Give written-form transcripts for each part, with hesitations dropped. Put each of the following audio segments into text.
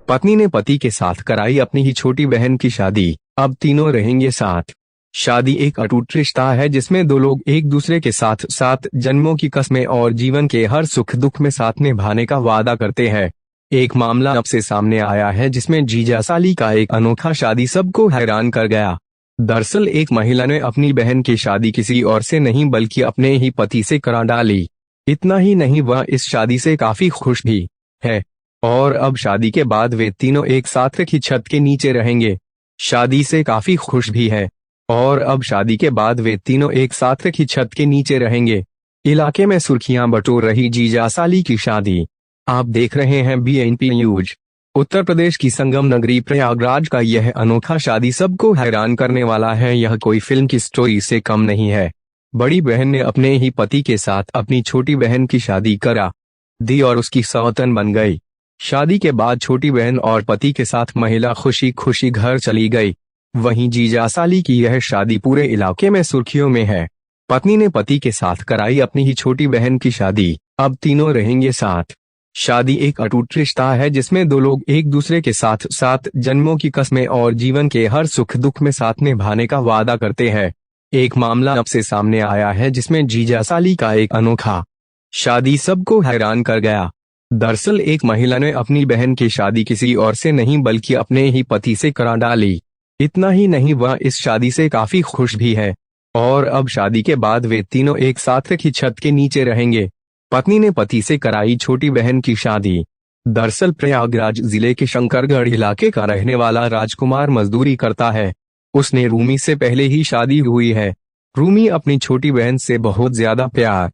पत्नी ने पति के साथ कराई अपनी ही छोटी बहन की शादी, अब तीनों रहेंगे साथ। शादी एक अटूट रिश्ता है जिसमें दो लोग एक दूसरे के साथ 7 जन्मों की कस्में और जीवन के हर सुख दुख में साथ निभाने का वादा करते हैं। एक मामला अब से सामने आया है जिसमें जीजा साली का एक अनोखा शादी सबको हैरान कर गया। दरअसल एक महिला ने अपनी बहन की शादी किसी और से नहीं बल्कि अपने ही पति से करा डाली। इतना ही नहीं, वह इस शादी से काफी खुश भी है और अब शादी के बाद वे तीनों एक साथ एक ही छत के नीचे रहेंगे। शादी से काफी खुश भी है और अब शादी के बाद वे तीनों एक साथ एक ही छत के नीचे रहेंगे। इलाके में सुर्खियां बटोर रही जीजा साली की शादी। आप देख रहे हैं BNP न्यूज। उत्तर प्रदेश की संगम नगरी प्रयागराज का यह अनोखा शादी सबको हैरान करने वाला है। यह कोई फिल्म की स्टोरी से कम नहीं है। बड़ी बहन ने अपने ही पति के साथ अपनी छोटी बहन की शादी करा दी और उसकी सौतन बन गई। शादी के बाद छोटी बहन और पति के साथ महिला खुशी खुशी घर चली गई। वहीं जीजा साली की यह शादी पूरे इलाके में सुर्खियों में है। पत्नी ने पति के साथ कराई अपनी ही छोटी बहन की शादी, अब तीनों रहेंगे साथ। शादी एक अटूट रिश्ता है जिसमें दो लोग एक दूसरे के साथ 7 जन्मों की कस्में और जीवन के हर सुख दुख में साथ निभाने का वादा करते हैं। एक मामला अब से सामने आया है जिसमें जीजा साली का एक अनोखा शादी सबको हैरान कर गया। दरअसल एक महिला ने अपनी बहन की शादी किसी और से नहीं बल्कि अपने ही पति से करा डाली। इतना ही नहीं, वह इस शादी से काफी खुश भी है और अब शादी के बाद वे तीनों एक साथ एक ही छत के नीचे रहेंगे। पत्नी ने पति से कराई छोटी बहन की शादी। दरअसल प्रयागराज जिले के शंकरगढ़ इलाके का रहने वाला राजकुमार मजदूरी करता है। उसने रूमी से पहले ही शादी हुई है। रूमी अपनी छोटी बहन से बहुत ज्यादा प्यार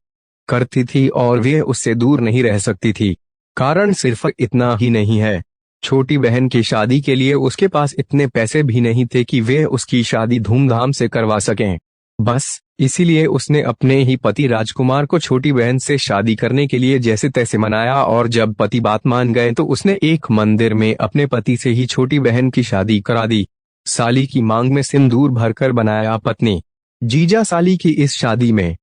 करती थी और वे उससे दूर नहीं रह सकती थी। कारण सिर्फ इतना ही नहीं है, छोटी बहन की शादी के लिए उसके पास इतने पैसे भी नहीं थे कि वे उसकी शादी धूमधाम से करवा सकें। बस इसीलिए उसने अपने ही पति राजकुमार को छोटी बहन से शादी करने के लिए जैसे तैसे मनाया और जब पति बात मान गए तो उसने एक मंदिर में अपने पति से ही छोटी बहन की शादी करा दी। साली की मांग में सिंदूर भरकर बनाया पत्नी। जीजा साली की इस शादी में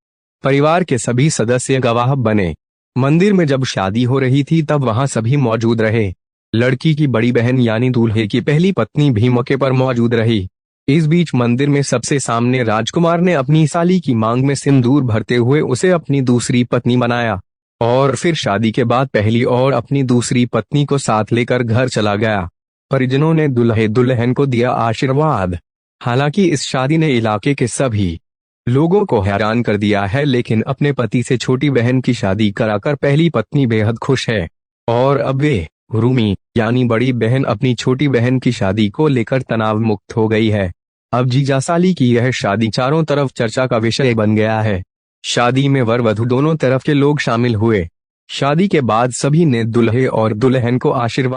परिवार के सभी सदस्य गवाह बने। मंदिर में जब शादी हो रही थी तब वहां सभी मौजूद रहे। लड़की की बड़ी बहन यानी दूल्हे की पहली पत्नी भी मौके पर मौजूद रही। इस बीच मंदिर में सबसे सामने राजकुमार ने अपनी साली की मांग में सिंदूर भरते हुए उसे अपनी दूसरी पत्नी बनाया और फिर शादी के बाद पहली और अपनी दूसरी पत्नी को साथ लेकर घर चला गया। परिजनों ने दूल्हे दुल्हन को दिया आशीर्वाद। हालांकि इस शादी ने इलाके के सभी लोगों को हैरान कर दिया है, लेकिन अपने पति से छोटी बहन की शादी कराकर पहली पत्नी बेहद खुश है और अब वे रूमी यानी बड़ी बहन अपनी छोटी बहन की शादी को लेकर तनाव मुक्त हो गई है। अब जीजा साली की यह शादी चारों तरफ चर्चा का विषय बन गया है। शादी में वर वधू दोनों तरफ के लोग शामिल हुए। शादी के बाद सभी ने दूल्हे और दुल्हन को आशीर्वाद